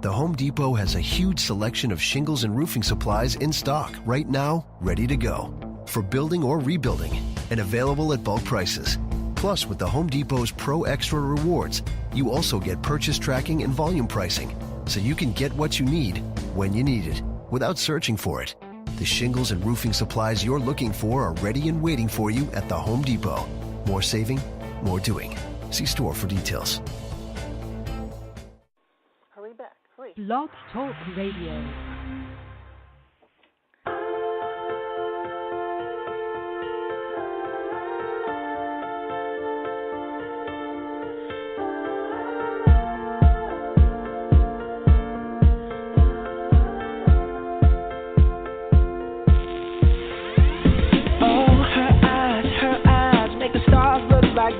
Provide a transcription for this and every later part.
The Home Depot has a huge selection of shingles and roofing supplies in stock right now, ready to go, for building or rebuilding, and available at bulk prices. Plus, with the Home Depot's Pro Extra rewards, you also get purchase tracking and volume pricing, so you can get what you need when you need it, without searching for it. The shingles and roofing supplies you're looking for are ready and waiting for you at the Home Depot. More saving, more doing. See store for details. Hurry back, hurry. Blog Talk Radio.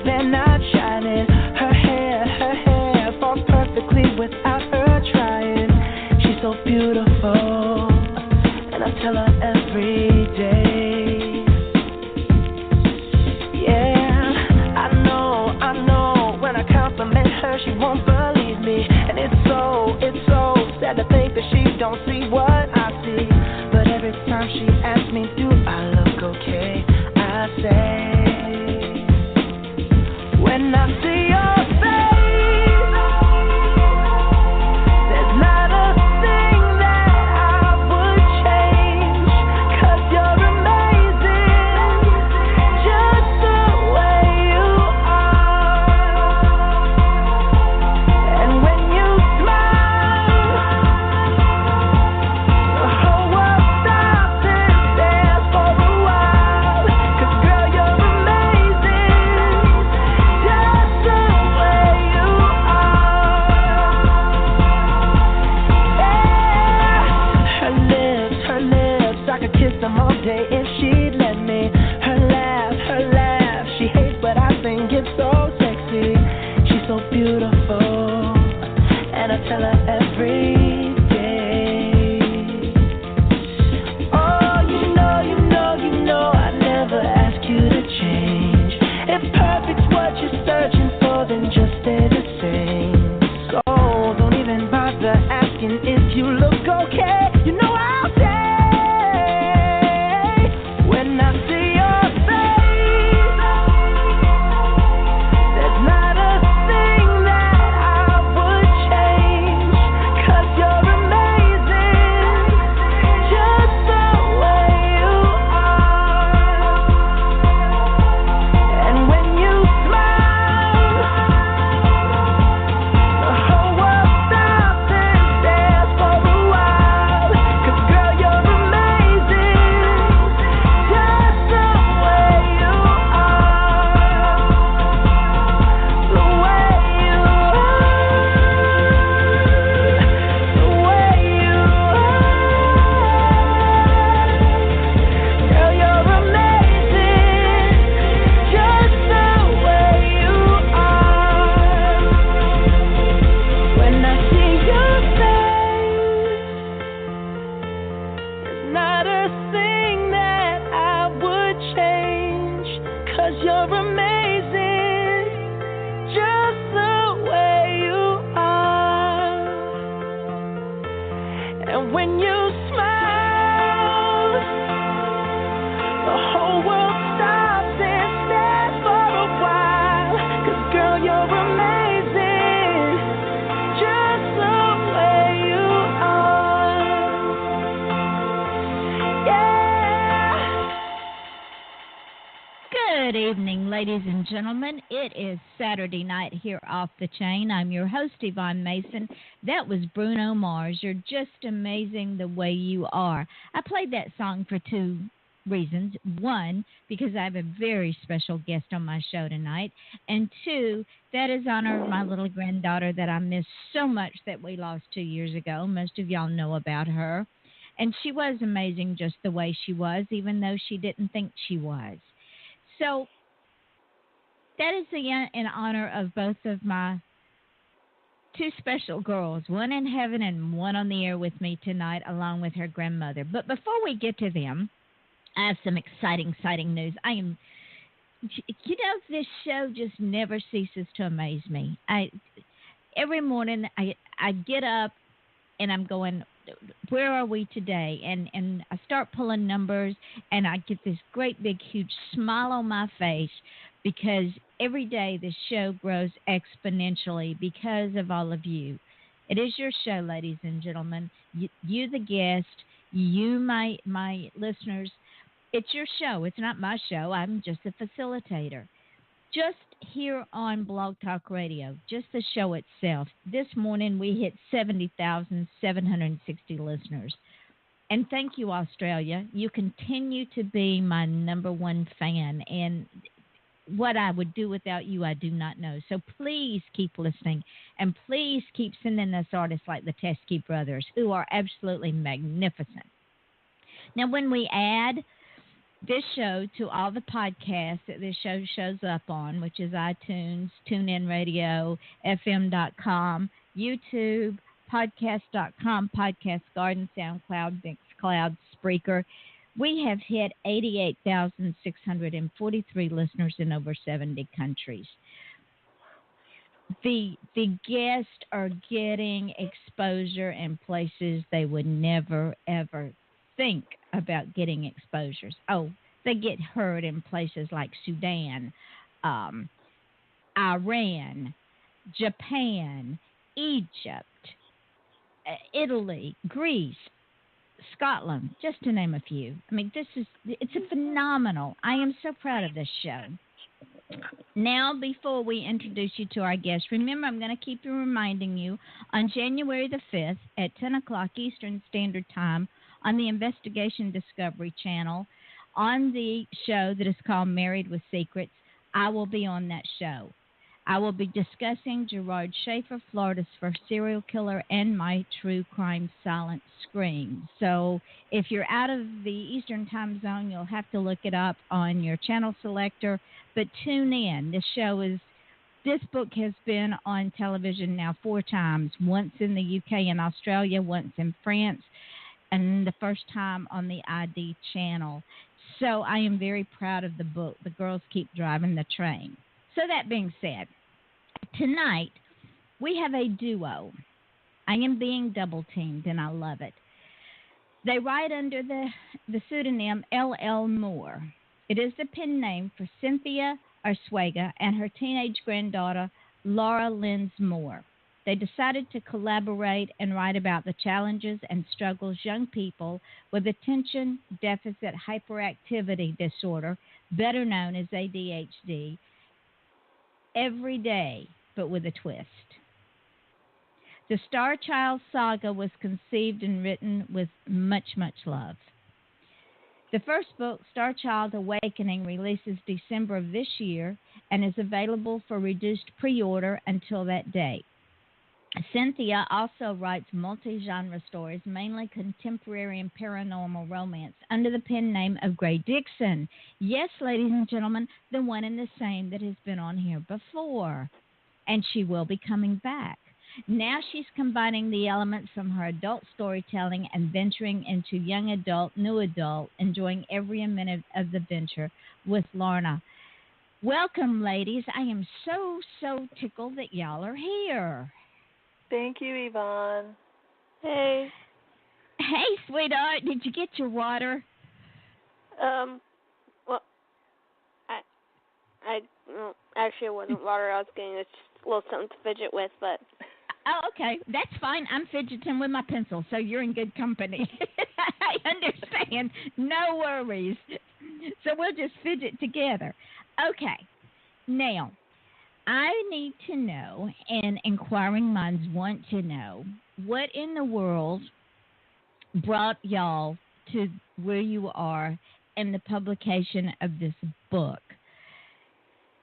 They're not shining. Her hair falls perfectly without her trying. She's so beautiful, and I tell her every day. Yeah, I know. When I compliment her, she won't believe me, and it's so sad to think that she don't see what I see. But every time she asks me, do I look okay? I say, when I see your face, there's not a thing that I would change, 'cause you're amazing, just the way you are. And when you smile, the whole world stops and stares for a while, 'cause girl, you're amazing. Them all day if she'd let me. Her laugh, she hates but I think it's so sexy. She's so beautiful, and I tell her every day. Oh, you know, I never ask you to change. If perfect's what you're searching for, then just stay the same. So don't even bother asking if you look okay. You know I'll say, when I see your face, there's not a thing that I would change, 'cause you're amazing, just the way you are. And when you smile, the whole world stops and stares for a while, 'cause girl, you're amazing, just the way you are, the way you are, the way you are. Girl, you're amazing, just the way you are. When I see your face, there's not a thing that I would change, 'cause you're amazing, just the way you are. And when you smile, the whole world stops and stares for a while, 'cause girl, you're amazing, just the way you are. Yeah. Good evening, ladies and gentlemen. It is Saturday night here off the chain. I'm your host, Yvonne Mason. That was Bruno Mars. You're just amazing the way you are. I played that song for two reasons. One, because I have a very special guest on my show tonight. And two, that is honor of my little granddaughter that I miss so much that we lost 2 years ago. Most of y'all know about her. And she was amazing just the way she was, even though she didn't think she was. So that is in honor of both of my two special girls, one in heaven and one on the air with me tonight, along with her grandmother. But before we get to them, I have some exciting news. This show just never ceases to amaze me. Every morning I get up and I'm going, where are we today? And I start pulling numbers, and I get this great big huge smile on my face because every day the show grows exponentially because of all of you. It is your show, ladies and gentlemen. You the guest, you my listeners. It's your show. It's not my show. I'm just a facilitator. Just here on Blog Talk Radio, just the show itself. This morning we hit 70,760 listeners. And thank you, Australia. You continue to be my number one fan. And what I would do without you, I do not know. So please keep listening. And please keep sending us artists like the Teskey Brothers, who are absolutely magnificent. Now, when we add this show to all the podcasts that this show shows up on, which is iTunes, TuneIn Radio, FM.com, YouTube, Podcast.com, Podcast Garden, SoundCloud, Mixcloud, Spreaker, we have hit 88,643 listeners in over 70 countries. The guests are getting exposure in places they would never, ever think about getting exposures. Oh, they get heard in places like Sudan, Iran, Japan, Egypt, Italy, Greece, Scotland, just to name a few. I mean, it's a phenomenal. I am so proud of this show. Now, before we introduce you to our guest, remember, I'm going to keep reminding you on January the 5th at 10 o'clock Eastern Standard Time on the Investigation Discovery Channel, on the show that is called Married with Secrets. I will be on that show. I will be discussing Gerard Schaefer, Florida's first serial killer, and my true crime silent scream. So if you're out of the Eastern time zone, you'll have to look it up on your channel selector. But tune in. This book has been on television now 4 times, once in the UK and Australia, once in France, and the first time on the ID channel. So I am very proud of the book. The girls keep driving the train. So that being said, tonight we have a duo. I am being double teamed, and I love it. They write under the pseudonym L.L. Moore. It is the pen name for Cynthia Arsuaga and her teenage granddaughter, Larrna Lynz Moore. They decided to collaborate and write about the challenges and struggles young people with Attention Deficit Hyperactivity Disorder, better known as ADHD, every day, but with a twist. The Star Child Saga was conceived and written with much, much love. The first book, Star Child Awakening, releases December of this year and is available for reduced pre-order until that date. Cynthia also writes multi-genre stories, mainly contemporary and paranormal romance, under the pen name of Gray Dixon. Yes, ladies and gentlemen, the one and the same that has been on here before. And she will be coming back. Now she's combining the elements from her adult storytelling and venturing into young adult, new adult, enjoying every minute of the venture with Larrna. Welcome, ladies. I am so tickled that y'all are here. Thank you, Yvonne. Hey. Hey, sweetheart, did you get your water? Well, actually, it wasn't water I was getting. It's just a little something to fidget with, but. Oh, okay. That's fine. I'm fidgeting with my pencil, so you're in good company. I understand. No worries. So we'll just fidget together. Okay. Now, I need to know, and inquiring minds want to know, what in the world brought y'all to where you are in the publication of this book?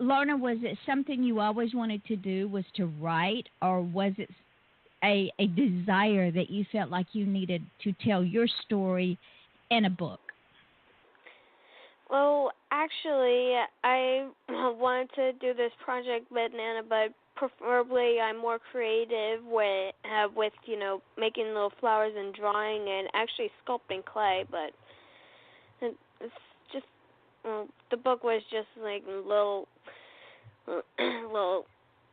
Larrna, was it something you always wanted to do, was to write, or was it a desire that you felt like you needed to tell your story in a book? Well, actually, I wanted to do this project Banana, but preferably I'm more creative with making little flowers and drawing and actually sculpting clay, but it's just, the book was just like little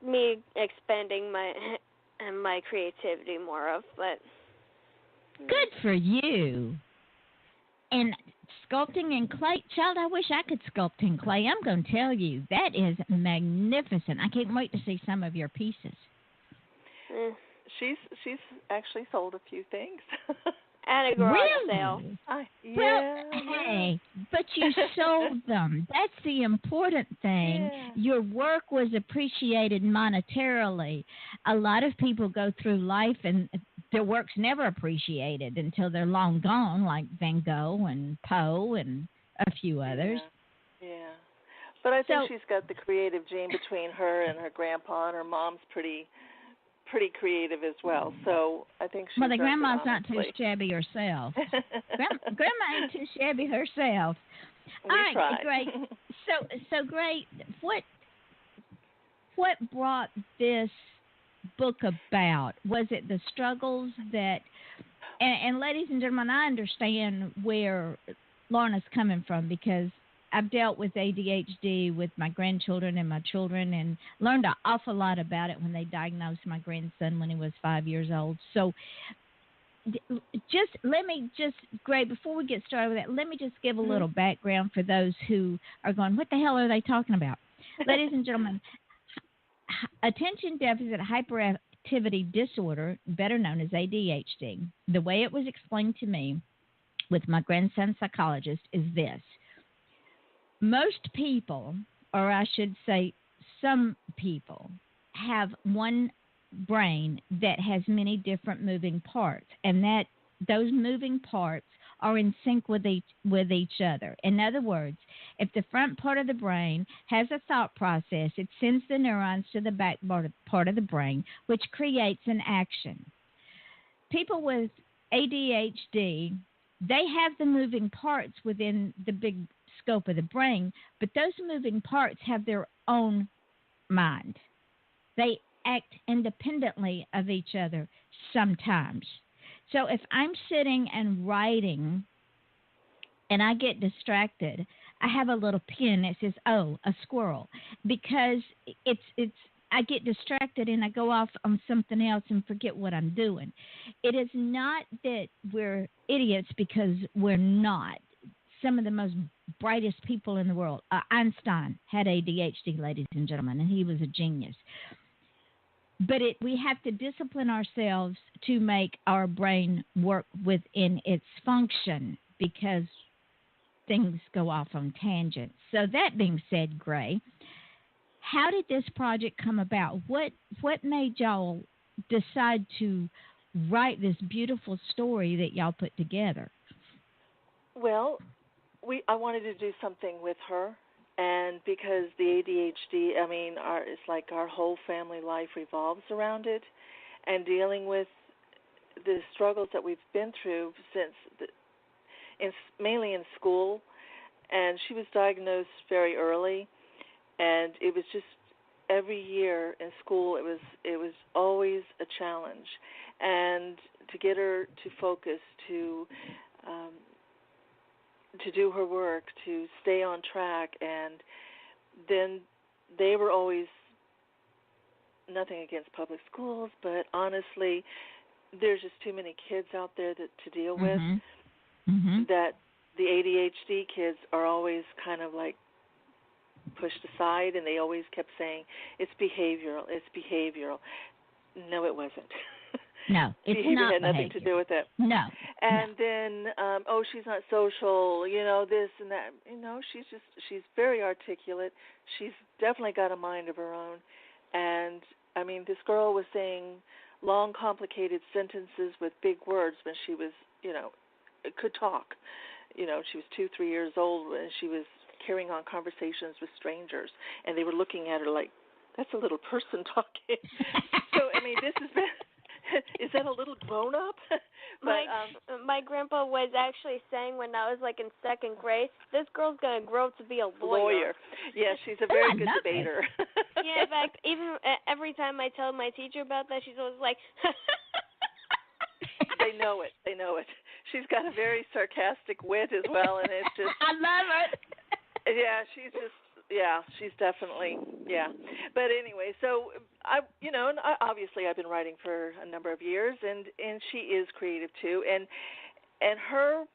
me expanding my creativity more of, but Good for you. And sculpting in clay, child, I wish I could sculpt in clay. I'm going to tell you, that is magnificent. I can't wait to see some of your pieces. She's actually sold a few things. And a garage sale. Hey, but you sold them. That's the important thing. Yeah. Your work was appreciated monetarily. A lot of people go through life and their work's never appreciated until they're long gone, like Van Gogh and Poe and a few others. Yeah. But I think she's got the creative gene between her and her grandpa, and her mom's pretty creative as well. So I think she's. Well, the grandma's not too shabby herself. Grandma ain't too shabby herself. All right, tried. Great. So great. What brought this book about? Was it the struggles that? And ladies and gentlemen, I understand where Larrna's coming from because I've dealt with ADHD with my grandchildren and my children and learned an awful lot about it when they diagnosed my grandson when he was 5 years old. So Gray, before we get started with that, let me just give a little background for those who are going, what the hell are they talking about? Ladies and gentlemen, Attention Deficit Hyperactivity Disorder, better known as ADHD, the way it was explained to me with my grandson's psychologist is this. Most people, or I should say some people, have one brain that has many different moving parts, and that those moving parts are in sync with each other. In other words, if the front part of the brain has a thought process, it sends the neurons to the back part of the brain, which creates an action. People with ADHD, they have the moving parts within the big scope of the brain, but those moving parts have their own mind. They act independently of each other sometimes. So if I'm sitting and writing and I get distracted, I have a little pin that says, oh, a squirrel, because I get distracted and I go off on something else and forget what I'm doing. It is not that we're idiots, because we're not. Some of the most brightest people in the world. Einstein had ADHD, ladies and gentlemen, and he was a genius. But we have to discipline ourselves to make our brain work within its function, because things go off on tangents. So that being said, Gray, how did this project come about? What made y'all decide to write this beautiful story that y'all put together? Well, I wanted to do something with her, and because the ADHD, it's like our whole family life revolves around it, and dealing with the struggles that we've been through mainly in school, and she was diagnosed very early, and it was just every year in school it was always a challenge, and to get her to focus, to do her work, to stay on track, and then they were always, nothing against public schools, but honestly, there's just too many kids out there to deal with, that the ADHD kids are always kind of like pushed aside, and they always kept saying, it's behavioral. No, it wasn't. No, it's behavior not had nothing behavior. to do with it. No. And then, she's not social, this and that. She's very articulate. She's definitely got a mind of her own. And, this girl was saying long, complicated sentences with big words when she was, could talk. She was 2-3 years old, and she was carrying on conversations with strangers. And they were looking at her like, that's a little person talking. So, this has been... Is that a little grown up? But my grandpa was actually saying when I was like in second grade, this girl's gonna grow up to be a lawyer. Yeah, she's a very good debater. Yeah, in fact, even every time I tell my teacher about that, she's always like, They know it. She's got a very sarcastic wit as well, and it's just. I love it. Yeah, she's definitely, yeah. But anyway, so obviously I've been writing for a number of years, and she is creative too, and her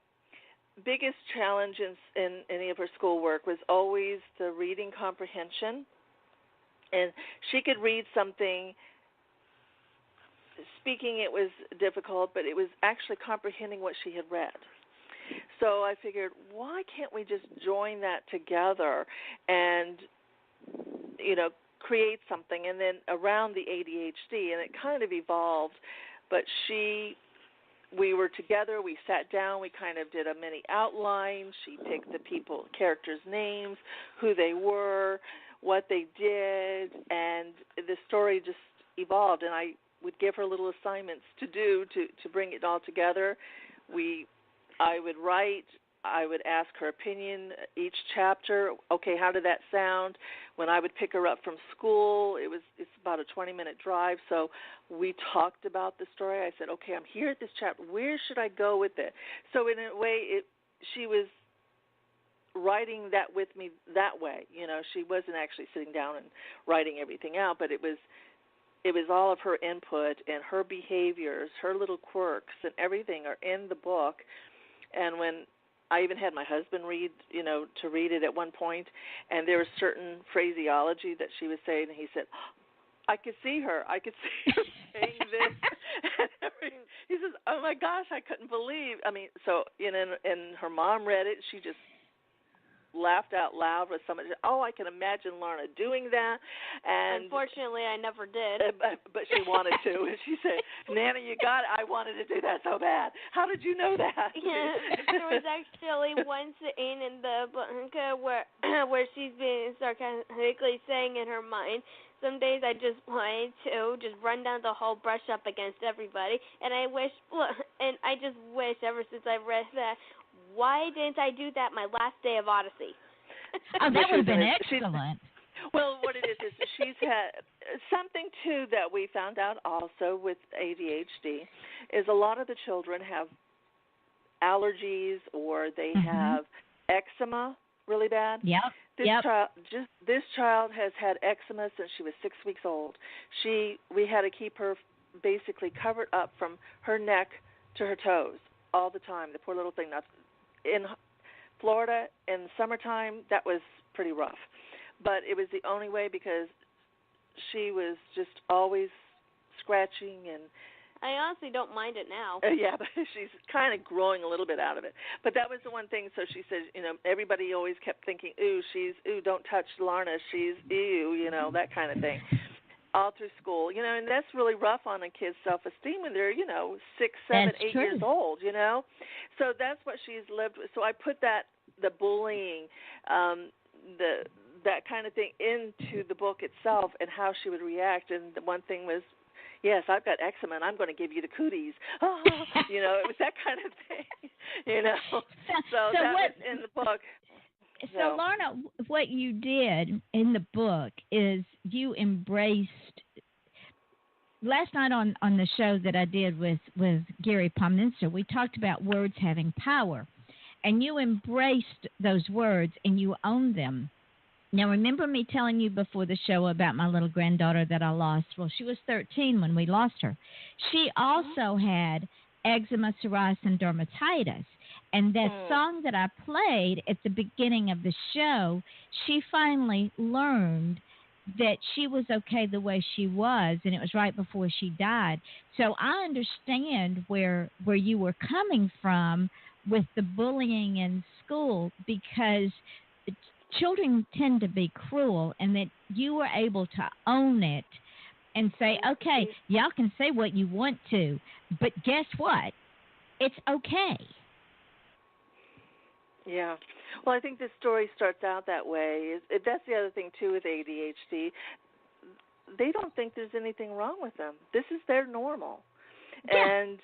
biggest challenge in any of her schoolwork was always the reading comprehension, and she could read something. Speaking, it was difficult, but it was actually comprehending what she had read. So I figured, why can't we just join that together and, create something? And then around the ADHD, and it kind of evolved, but we were together, we sat down, we kind of did a mini outline. She picked the characters' names, who they were, what they did, and the story just evolved. And I would give her little assignments to do to bring it all together. I would write, I would ask her opinion each chapter. Okay, how did that sound? When I would pick her up from school, it's about a 20-minute drive, so we talked about the story. I said, okay, I'm here at this chapter. Where should I go with it? So in a way, she was writing that with me that way. She wasn't actually sitting down and writing everything out, but it was all of her input and her behaviors, her little quirks and everything are in the book. And when I even had my husband read it at one point, and there was certain phraseology that she was saying, and he said, I could see her saying this. He says, oh my gosh, I couldn't believe. And her mom read it, she just laughed out loud with somebody. I can imagine Larrna doing that. And unfortunately, I never did. But she wanted to. And she said, Nana, you got it. I wanted to do that so bad. How did you know that? Yeah, there was actually one scene in the book where she's being sarcastically saying in her mind, some days I just wanted to just run down the hall, brush up against everybody. And I just wish ever since I read that, why didn't I do that my last day of Odyssey? Oh, that would have been excellent. Well, what it is she's had something, too, that we found out also with ADHD is a lot of the children have allergies or they have eczema really bad. Yep. This child has had eczema since she was 6 weeks old. We had to keep her basically covered up from her neck to her toes all the time. The poor little thing. In Florida in summertime, that was pretty rough. But it was the only way because she was just always scratching and I honestly don't mind it now. Yeah, but she's kind of growing a little bit out of it. But that was the one thing. So she says, everybody always kept thinking, ooh, don't touch Larrna. She's, ew, that kind of thing. All through school, and that's really rough on a kid's self-esteem when they're, 6, 7, that's 8 true. years old, So that's what she's lived with. So I put the bullying, that kind of thing into the book itself and how she would react. And the one thing was, yes, I've got eczema and I'm going to give you the cooties. Oh, it was that kind of thing, So that was in the book. So, Larrna, what you did in the book is you embraced. Last night on the show that I did with Gary Palminster, we talked about words having power, and you embraced those words and you owned them. Now, remember me telling you before the show about my little granddaughter that I lost? Well, she was 13 when we lost her. She also had eczema, psoriasis, and dermatitis. And that song that I played at the beginning of the show, she finally learned that she was okay the way she was, and it was right before she died. So I understand where you were coming from with the bullying in school, because children tend to be cruel, and that you were able to own it and say, okay, y'all can say what you want to, but guess what? It's okay. Yeah. Well, I think this story starts out that way. That's the other thing, too, with ADHD. They don't think there's anything wrong with them. This is their normal. Yeah.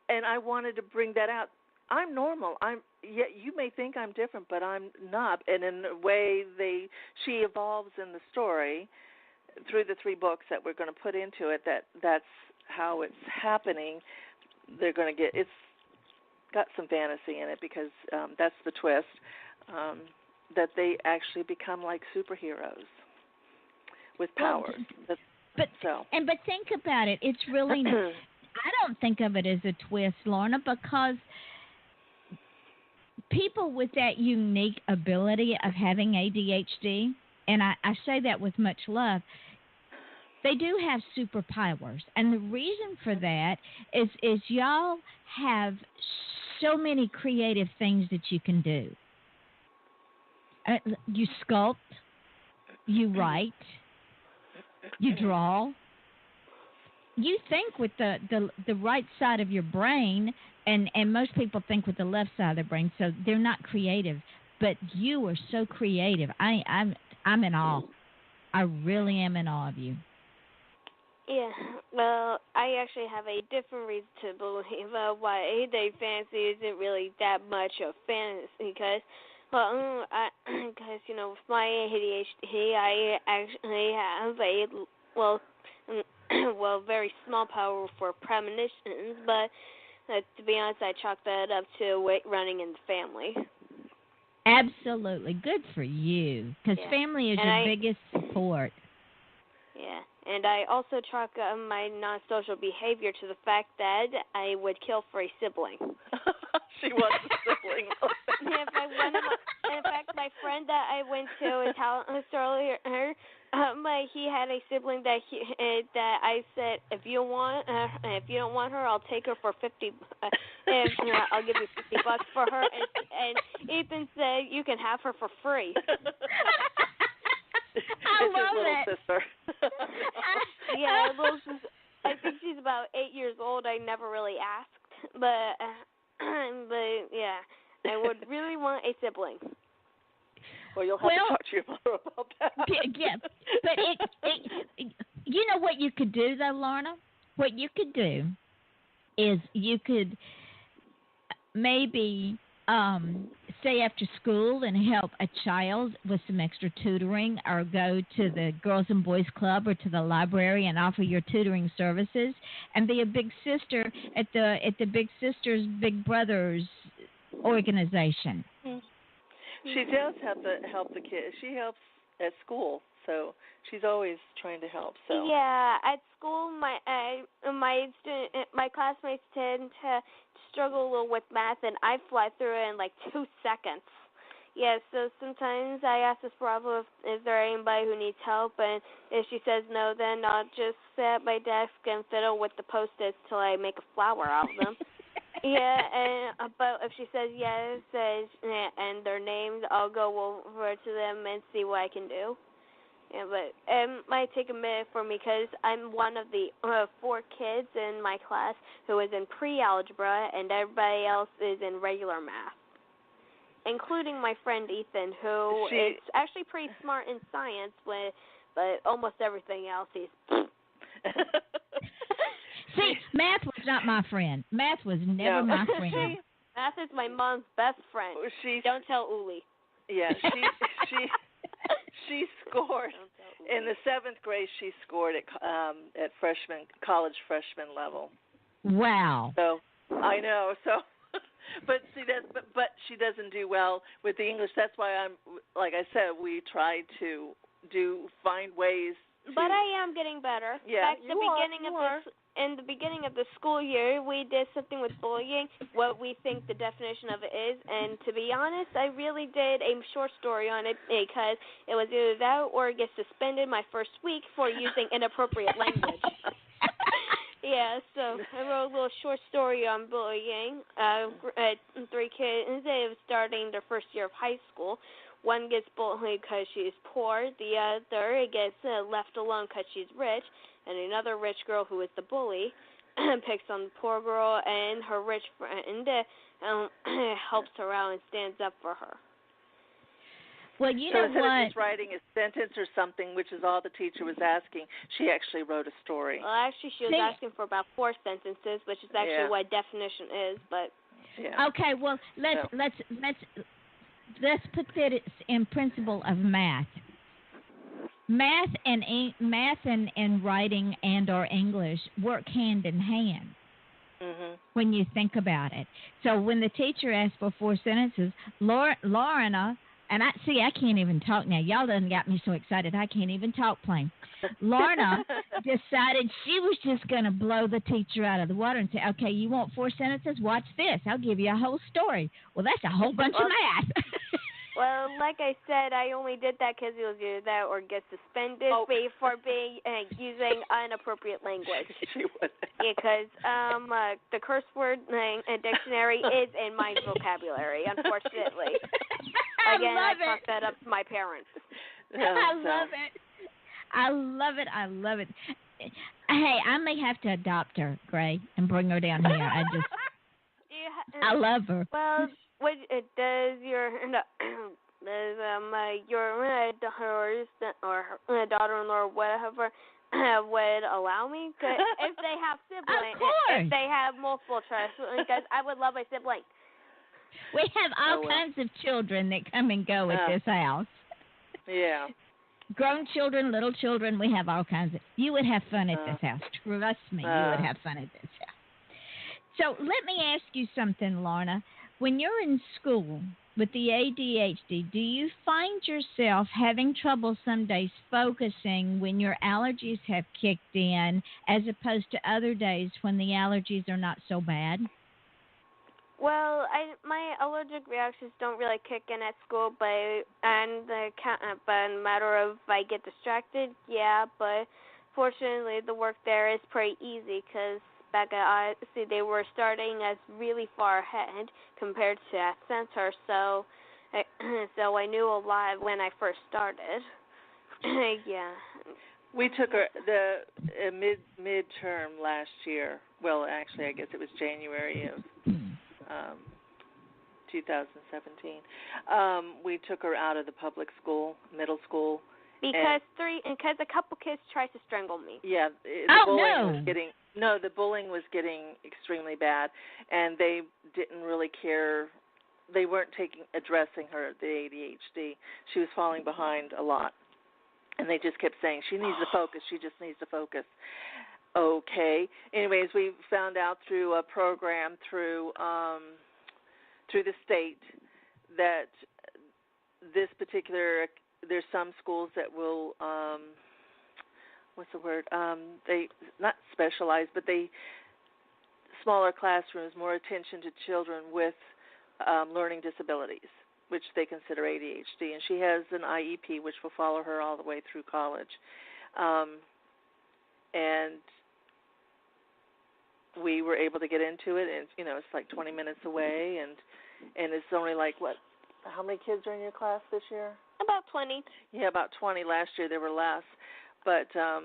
And I wanted to bring that out. I'm normal. You may think I'm different, but I'm not. And in a way, she evolves in the story through the 3 books that we're going to put into it. That's how it's happening. They're going to get it's got some fantasy in it because that's the twist, that they actually become like superheroes with powers. But think about it. It's really I don't think of it as a twist, Larrna, because people with that unique ability of having ADHD, and I say that with much love, they do have superpowers. And the reason for that is y'all have so many creative things that you can do. You sculpt, you write, you draw. You think with the right side of your brain, and most people think with the left side of their brain, so they're not creative. But you are so creative. I'm in awe. I really am in awe of you. Yeah, well, I actually have a different reason to believe why the fantasy isn't really that much of fantasy, because, you know, with my ADHD, I actually have a very small power for premonitions, but to be honest, I chalk that up to running in the family. Absolutely. Good for you, because family is your biggest support. Yeah, and I also chalk my non-social behavior to the fact that I would kill for a sibling. She was a sibling. In fact, my friend that I went to his house earlier, he had a sibling that I said, if you don't want her, I'll take her for $50. I'll give you $50 for her. And Ethan said you can have her for free. I love it. Sister. Yeah, little sister. I think she's about 8 years old. I never really asked, but yeah, I would really want a sibling. Well, you'll have to talk to your mother about that. Yeah, but you know what you could do though, Larrna? What you could do is you could maybe stay after school and help a child with some extra tutoring, or go to the Girls and Boys Club or to the library and offer your tutoring services, and be a big sister at the Big Sisters Big Brothers organization. She does have to help the kids. She helps at school, so she's always trying to help. So yeah, at school, my classmates tend to struggle a little with math, and I fly through it in like 2 seconds. Yeah, so sometimes I ask this problem, is there anybody who needs help? And if she says no, then I'll just sit at my desk and fiddle with the Post-its till I make a flower out of them. Yeah, but if she says yes and their names, I'll go over to them and see what I can do. Yeah, but it might take a minute for me because I'm one of the 4 kids in my class who is in pre-algebra, and everybody else is in regular math, including my friend Ethan, who is actually pretty smart in science, but almost everything else he's... See, math was not my friend. Math was never my friend. Math is my mom's best friend. Don't tell Uli. Yeah, she scored in the 7th grade. She scored at college freshman level. Wow. So I know. So, but see but she doesn't do well with the English. That's why like I said, we try to find ways. But I am getting better. Yeah, in the beginning of the school year, we did something with bullying, what we think the definition of it is, and to be honest, I really did a short story on it because it was either that or get suspended my first week for using inappropriate language. Yeah, so I wrote a little short story on bullying. 3 kids, they were starting their first year of high school. One gets bullied because she's poor. The other gets left alone because she's rich. And another rich girl who is the bully picks on the poor girl, and her rich friend helps her out and stands up for her. Well, you know instead what? of just writing a sentence or something, which is all the teacher was asking, she actually wrote a story. Well, actually, she was asking for about 4 sentences, which is actually what definition is. But okay, well, let's put that in principle of math. Math and writing and or English work hand in hand when you think about it. So when the teacher asked for 4 sentences, Larrna And I can't even talk now. Y'all done got me so excited I can't even talk plain. Larrna decided she was just going to blow the teacher out of the water and say, okay, you want 4 sentences? Watch this. I'll give you a whole story. Well, that's a whole bunch of math. Well, like I said, I only did that because you'll do that or get suspended for being using inappropriate language. Because the curse word dictionary is in my vocabulary, unfortunately. Again, I chalked that up to my parents. I love it. I love it. Hey, I may have to adopt her, Gray, and bring her down here. I love her. Well, does your daughter-in-law or whatever would allow me to, if they have siblings, of course. if they have multiple children, because I would love a sibling. We have all kinds of children that come and go at this house. Yeah. Grown children, little children, we have all kinds of. You would have fun at this house. Trust me, you would have fun at this house. So let me ask you something, Larrna. When you're in school with the ADHD, do you find yourself having trouble some days focusing when your allergies have kicked in as opposed to other days when the allergies are not so bad? Well, my allergic reactions don't really kick in at school, but in the matter of if I get distracted, yeah. But fortunately, the work there is pretty easy because back at IC, they were starting us really far ahead compared to at Center, so I knew a lot when I first started. Yeah. We took the midterm last year. Well, actually, I guess it was January of 2017. We took her out of the public school, middle school. Because a couple kids tried to strangle me. Yeah, the bullying was getting extremely bad, and they didn't really care. They weren't addressing her, the ADHD. She was falling behind a lot, and they just kept saying, she needs to focus, she just needs to focus. Okay. Anyways, we found out through a program through the state that this particular, there's some schools that will, they not specialize, but they smaller classrooms, more attention to children with learning disabilities, which they consider ADHD. And she has an IEP, which will follow her all the way through college. And we were able to get into it, and it's like 20 minutes away, and it's only like how many kids are in your class this year? About 20. Yeah, about 20. Last year there were less, but so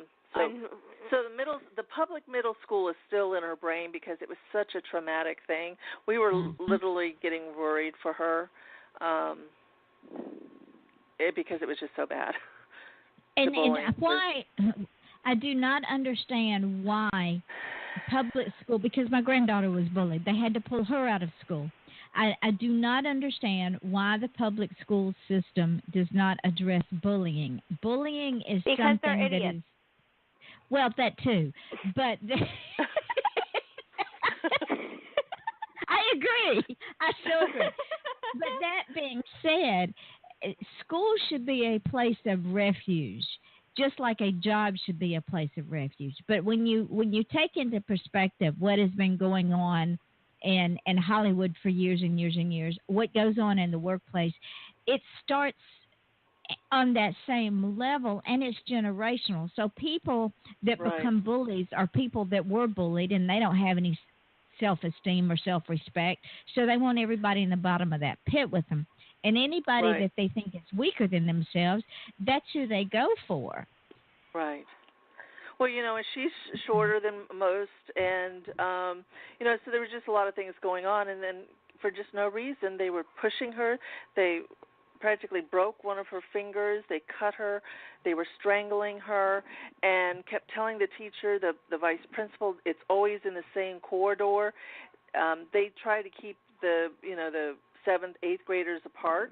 the public middle school is still in her brain because it was such a traumatic thing. We were literally getting worried for her because it was just so bad. And why? I do not understand why public school, because my granddaughter was bullied. They had to pull her out of school. I do not understand why the public school system does not address bullying. Bullying is because something they're that idiots. is, well, that too. But I agree. I so agree. But that being said, school should be a place of refuge, just like a job should be a place of refuge. But when you take into perspective what has been going on in Hollywood for years and years and years, what goes on in the workplace, it starts on that same level, and it's generational. So people that become bullies are people that were bullied, and they don't have any self-esteem or self-respect, so they want everybody in the bottom of that pit with them. And anybody that they think is weaker than themselves, that's who they go for. Right. Well, and she's shorter than most, and, so there was just a lot of things going on, and then for just no reason, they were pushing her. They practically broke one of her fingers. They cut her. They were strangling her and kept telling the teacher, the vice principal, it's always in the same corridor. They try to keep the 7th, 8th graders apart,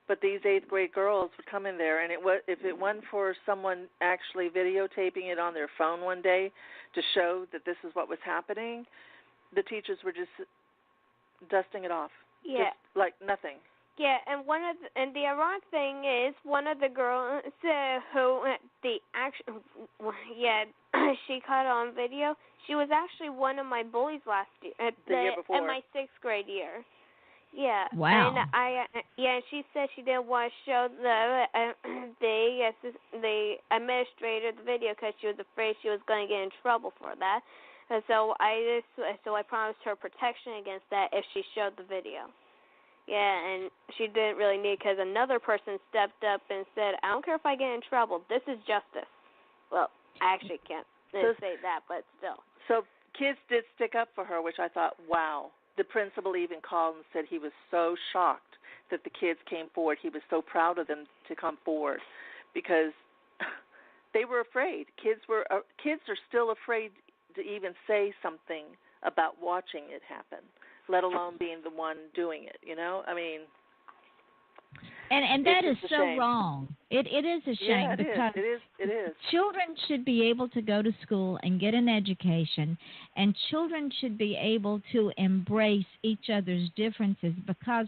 but these 8th grade girls would come in there, and if it wasn't for someone actually videotaping it on their phone one day to show that this is what was happening, the teachers were just dusting it off, just like nothing. Yeah, and the ironic thing is one of the girls who she caught on video. She was actually one of my bullies last year, the year before, in my 6th grade year. Yeah. Wow. And she said she didn't want to show the administrator the video because she was afraid she was going to get in trouble for that. And so I promised her protection against that if she showed the video. Yeah, and she didn't really need because another person stepped up and said, I don't care if I get in trouble. This is justice. Well, I actually can't say that, but still. So kids did stick up for her, which I thought, wow. The principal even called and said he was so shocked that the kids came forward. He was so proud of them to come forward because they were afraid. Kids are still afraid to even say something about watching it happen, let alone being the one doing it, you know? I mean, and that is so shame. Wrong. It is a shame because it is. Children should be able to go to school and get an education, and children should be able to embrace each other's differences because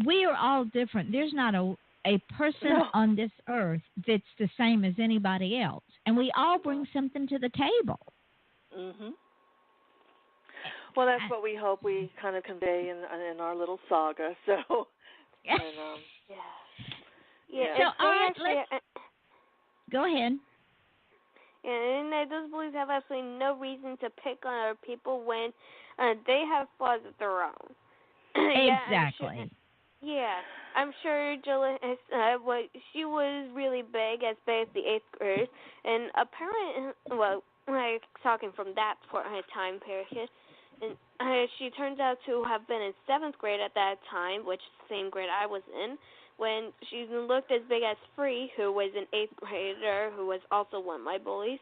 we are all different. There's not a person on this earth that's the same as anybody else, and we all bring something to the table. Mhm. Well, that's what we hope we kind of convey in our little saga. So, and, yeah. So, all right, let's go ahead. And those bullies have absolutely no reason to pick on other people when they have flaws of their own. Exactly. I'm sure Jill, she was really big as the 8th grade, and apparently, talking from that time period, and she turns out to have been in 7th grade at that time, which is the same grade I was in, when she looked as big as Free, who was an 8th grader, who was also one of my bullies.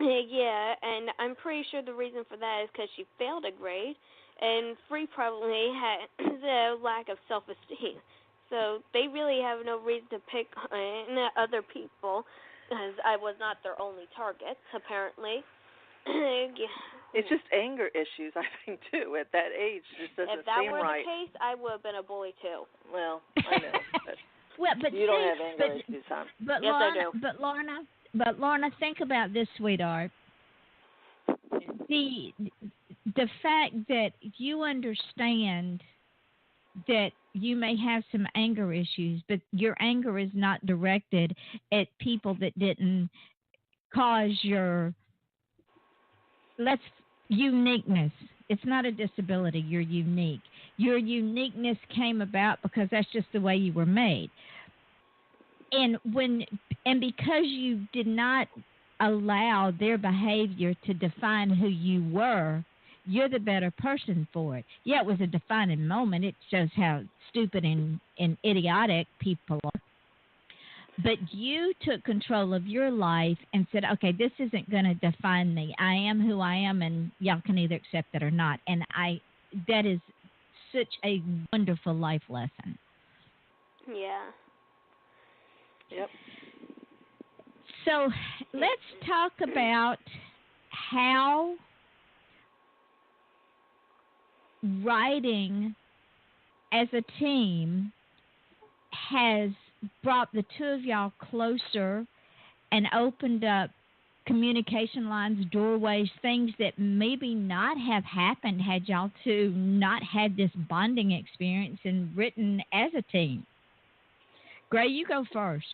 Yeah, and I'm pretty sure the reason for that is because she failed a grade, and Free probably had the lack of self-esteem. So they really have no reason to pick on other people, because I was not their only target, apparently. It's just anger issues, I think, too. At that age, it just doesn't seem right. If that were the case, I would have been a bully, too. Well, I know. But you don't have anger issues, huh? But yes, Larrna, I do. But Larrna, think about this, sweetheart. The fact that you understand that you may have some anger issues, but your anger is not directed at people that didn't cause your uniqueness. It's not a disability. You're unique. Your uniqueness came about because that's just the way you were made. And because you did not allow their behavior to define who you were, you're the better person for it. Yeah, it was a defining moment. It shows how stupid and idiotic people are. But you took control of your life and said, okay, this isn't going to define me. I am who I am, and y'all can either accept it or not. And that is such a wonderful life lesson. Yeah. Yep. So let's talk about how writing as a team has brought the two of y'all closer and opened up communication lines, doorways, things that maybe not have happened had y'all two not had this bonding experience and written as a team. Gray, you go first.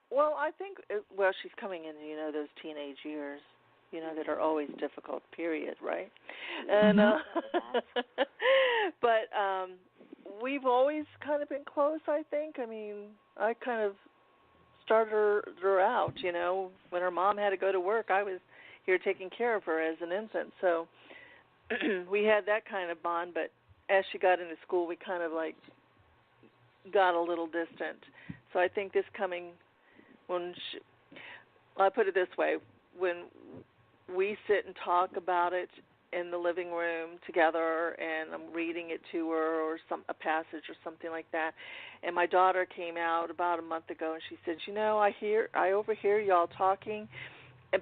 Well, I think, she's coming into, those teenage years, that are always difficult, period, right? And, but we've always kind of been close, I think. I mean, I kind of started her out, when her mom had to go to work, I was here taking care of her as an infant. So we had that kind of bond, but as she got into school, we kind of got a little distant. So I think this coming, I put it this way, when we sit and talk about it in the living room together, and I'm reading it to her or a passage or something like that, and my daughter came out about a month ago, and she said, I overhear y'all talking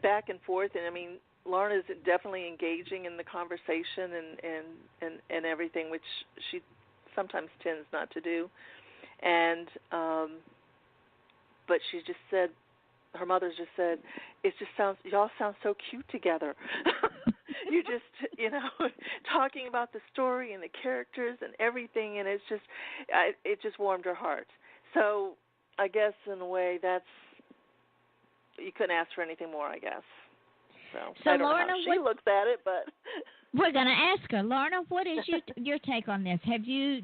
back and forth, and I mean, Larrna is definitely engaging in the conversation and everything, which she sometimes tends not to do. And but she just said, her mother just said, y'all sound so cute together. You just, talking about the story and the characters and everything, and it just warmed her heart. So I guess in a way you couldn't ask for anything more, I guess. So I don't Larrna, know how she looks at it, but we're going to ask her. Larrna, what is your take on this? Have you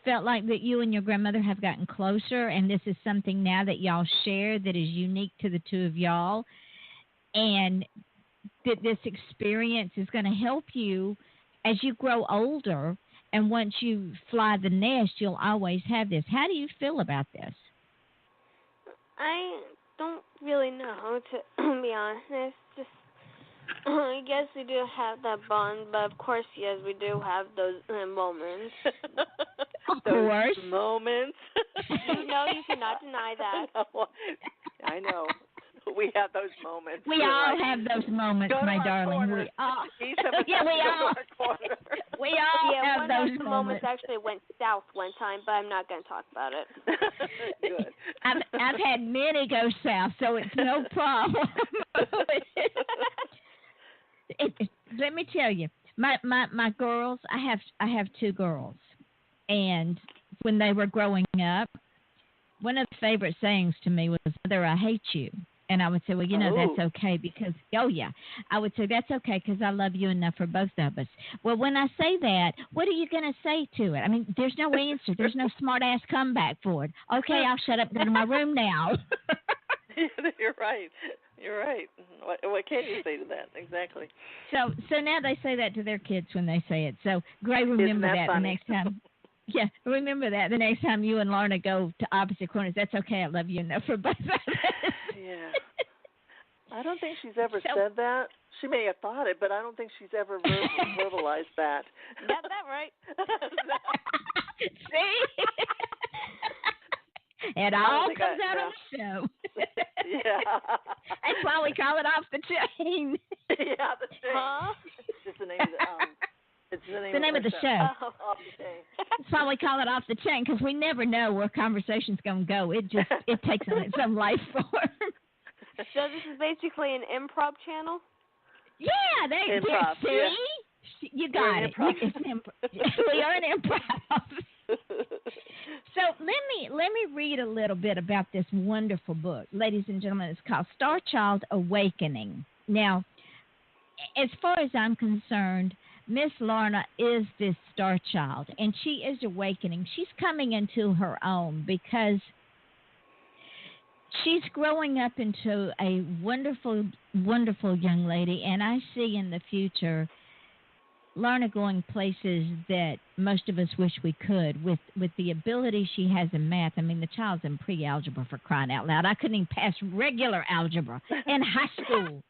felt like that you and your grandmother have gotten closer, and this is something now that y'all share that is unique to the two of y'all, and that this experience is going to help you as you grow older, and once you fly the nest, you'll always have this? How do you feel about this? I don't really know, to be honest. Just, I guess we do have that bond, but of course, yes, we do have those moments. Of course. Those moments. You cannot deny that. I know. We have those moments. We all have those moments, my darling. Corner. Yeah, we all. We all have those moments. Moments actually went south one time, but I'm not going to talk about it. Good. I've had many go south, so it's no problem. Let me tell you, my girls. I have two girls, and when they were growing up, one of the favorite sayings to me was, "Mother, I hate you." And I would say, well, that's okay because, I would say that's okay because I love you enough for both of us. Well, when I say that, what are you going to say to it? I mean, there's no answer. There's no smart-ass comeback for it. Okay, I'll shut up and go to my room now. You're right. You're right. What can you say to that? Exactly. So now they say that to their kids when they say it. So, Gray, remember that the next time. Yeah, remember that the next time you and Larrna go to opposite corners. That's okay. I love you enough for both of us. Yeah. I don't think she's ever said that. She may have thought it, but I don't think she's ever verbalized that. Got that right. See? It all comes out on the show. Yeah. That's why we call it Off the Chain. Yeah, the chain. Huh? It's just the name of it's the name of the show. Oh. Off the Chain. That's why we call it Off the Chain, because we never know where conversation's going to go. It takes on some life form. So this is basically an improv channel? Yeah, there improv, see? Yeah. You got it. We are an improv. So let me read a little bit about this wonderful book. Ladies and gentlemen, it's called Star Child Awakening. Now, as far as I'm concerned, Miss Larrna is this star child, and she is awakening. She's coming into her own because she's growing up into a wonderful, wonderful young lady, and I see in the future Larrna going places that most of us wish we could with the ability she has in math. I mean, the child's in pre-algebra, for crying out loud. I couldn't even pass regular algebra in high school.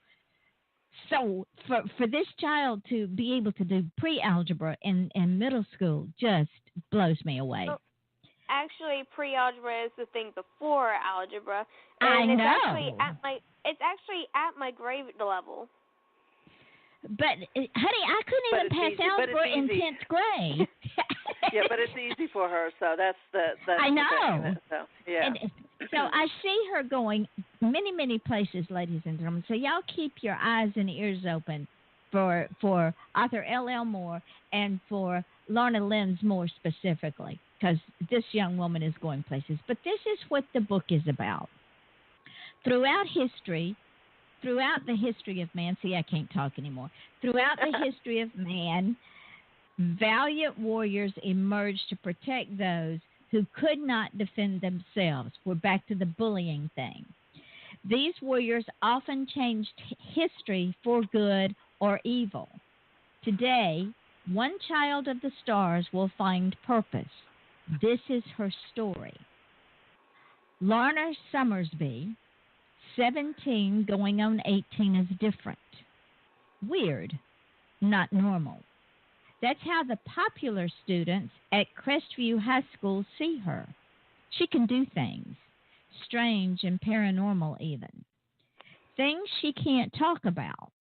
So for this child to be able to do pre-algebra in middle school just blows me away. Well, actually, pre-algebra is the thing before algebra. And I know. It's actually at my grade level. But, honey, I couldn't even pass algebra in 10th grade. Yeah, but it's easy for her, so that's I know. The thing. So, yeah. So I see her going many, many places, ladies and gentlemen. So y'all keep your eyes and ears open for author L.L. Moore and for Larrna Lynz Moore specifically, because this young woman is going places. But this is what the book is about. Throughout the history of man, see, I can't talk anymore. Throughout the history of man, valiant warriors emerged to protect those who could not defend themselves. We're back to the bullying thing. These warriors often changed history for good or evil. Today, one child of the stars will find purpose. This is her story. Larrna Summersby, 17 going on 18, is different. Weird, not normal. That's how the popular students at Crestview High School see her. She can do things, strange and paranormal even. Things she can't talk about.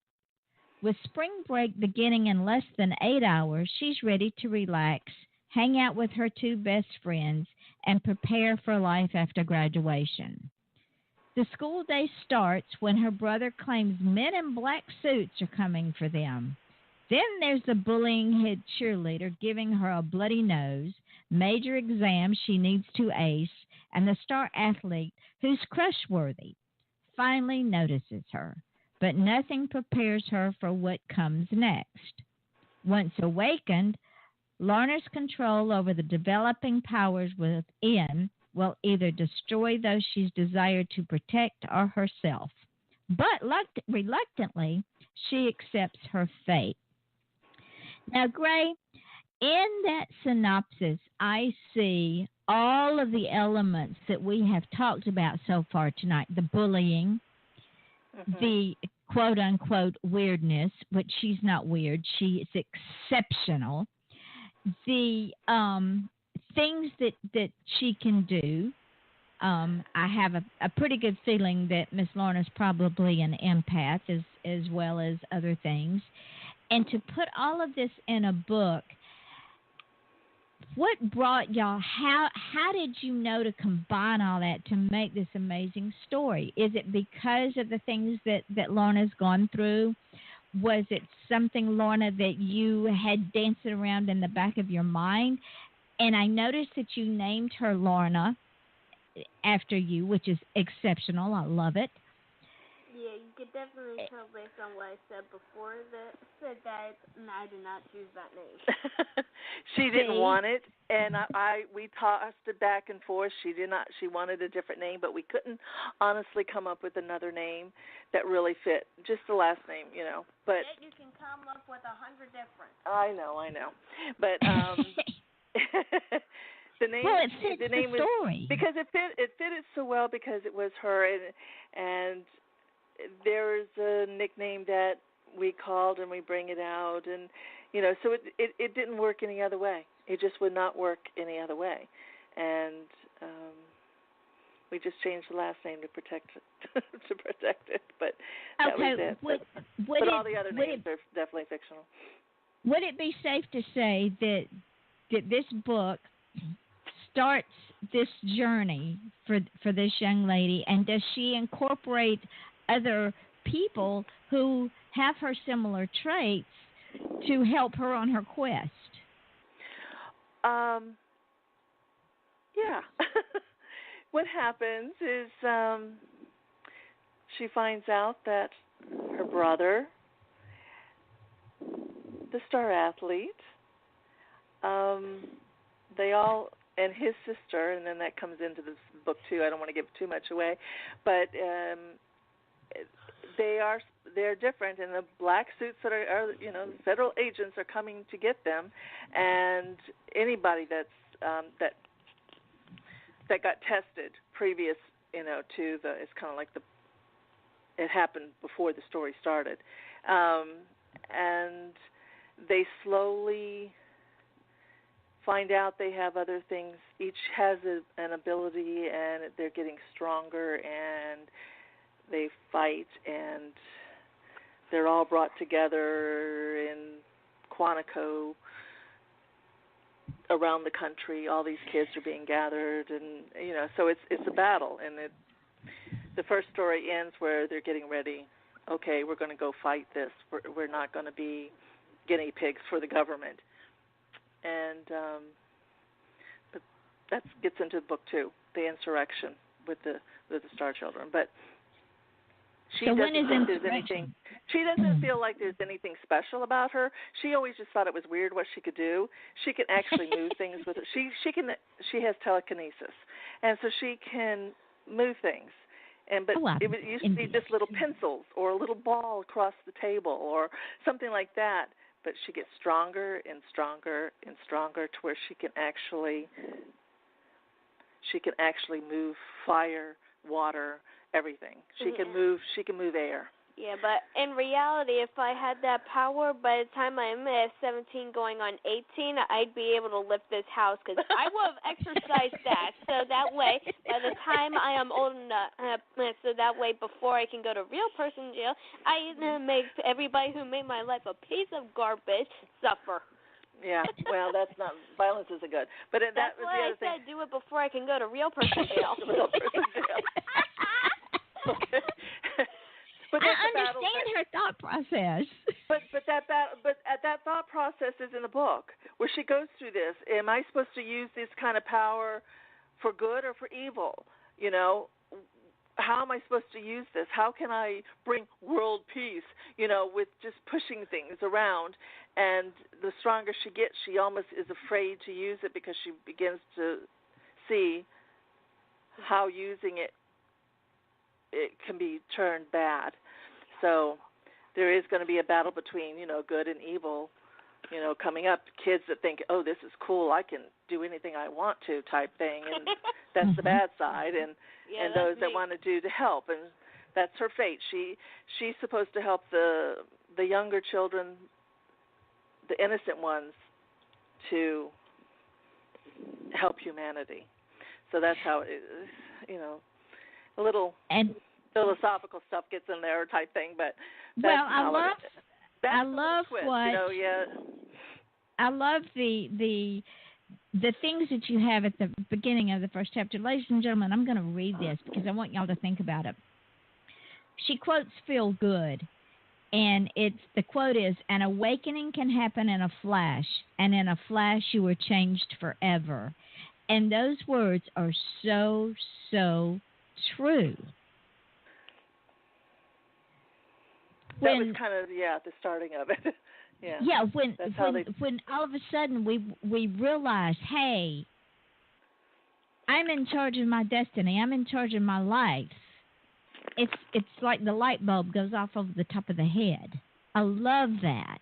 With spring break beginning in less than 8 hours, she's ready to relax, hang out with her 2 best friends, and prepare for life after graduation. The school day starts when her brother claims men in black suits are coming for them. Then there's the bullying head cheerleader giving her a bloody nose, major exams she needs to ace, and the star athlete who's crush-worthy finally notices her. But nothing prepares her for what comes next. Once awakened, Larrna's control over the developing powers within will either destroy those she's desired to protect or herself. But reluctantly, she accepts her fate. Now, Gray, in that synopsis, I see all of the elements that we have talked about so far tonight. The bullying, the quote-unquote weirdness, which she's not weird. She is exceptional. The things that she can do. I have a pretty good feeling that Miss Larrna's probably an empath as well as other things. And to put all of this in a book, what brought y'all, how did you know to combine all that to make this amazing story? Is it because of the things that Larrna's gone through? Was it something, Larrna, that you had dancing around in the back of your mind? And I noticed that you named her Larrna after you, which is exceptional. I love it. Yeah, you could definitely tell based on what I said before that I did not choose that name. She didn't want it, and we tossed it back and forth. She did not. She wanted a different name, but we couldn't honestly come up with another name that really fit. Just the last name, you know. But yet you can come up with 100 different. I know. But the name. Well, it fits the name the story was, because it fitted so well because it was her, and there's a nickname that we called and we bring it out, and you know, so it didn't work any other way. It just would not work any other way, and we just changed the last name to protect it. But that was it. But all the other names are definitely fictional. Would it be safe to say that this book starts this journey for this young lady, and does she incorporate other people who have her similar traits to help her on her quest? Yeah. What happens is she finds out that her brother, the star athlete, they all, and his sister, and then that comes into this book too. I don't want to give too much away, but they're different, and the black suits that are you know, federal agents are coming to get them, and anybody that's that got tested previous, you know, to the, it's kind of like it happened before the story started, and they slowly find out they have other things. Each has an ability, and they're getting stronger, and they fight, and they're all brought together in Quantico around the country. All these kids are being gathered, and you know, so it's a battle. And the first story ends where they're getting ready. Okay, we're going to go fight this. We're not going to be guinea pigs for the government. And but that gets into the book too, the insurrection with the Star Children. But she doesn't think there's anything. She doesn't feel like there's anything special about her. She always just thought it was weird what she could do. She can actually move things with it. She has telekinesis, and so she can move things. But it used to be just little pencils or a little ball across the table or something like that. But she gets stronger and stronger and stronger to where she can actually move fire, water, everything. She can move air. Yeah, but in reality, if I had that power, by the time I'm 17 going on 18, I'd be able to lift this house because I will have exercised that. So that way, by the time I am old enough, so that way before I can go to real person jail, I make everybody who made my life a piece of garbage suffer. Yeah, well, that's not, violence isn't good. But That's was why the I other thing. said do it before I can go to real person jail. Real person jail. Okay. But I understand her thought process. But that thought process is in the book where she goes through this. Am I supposed to use this kind of power for good or for evil? You know, how am I supposed to use this? How can I bring world peace? You know, with just pushing things around. And the stronger she gets, she almost is afraid to use it because she begins to see how using it can be turned bad. So there is going to be a battle between, you know, good and evil, you know, coming up. Kids that think, oh, this is cool, I can do anything I want to type thing, and that's the bad side, and those that want to do to help, and that's her fate. She's supposed to help the younger children, the innocent ones, to help humanity. So that's how it is, you know. A little philosophical stuff gets in there type thing, but that's I love twist, what you know, I love the things that you have at the beginning of the first chapter. Ladies and gentlemen, I'm going to read this because I want y'all to think about it. She quotes Feel Good, and the quote is, "An awakening can happen in a flash, and in a flash you are changed forever." And those words are so true. That was kind of the starting of it. Yeah, when all of a sudden we realize, hey, I'm in charge of my destiny. I'm in charge of my life. It's like the light bulb goes off over the top of the head. I love that.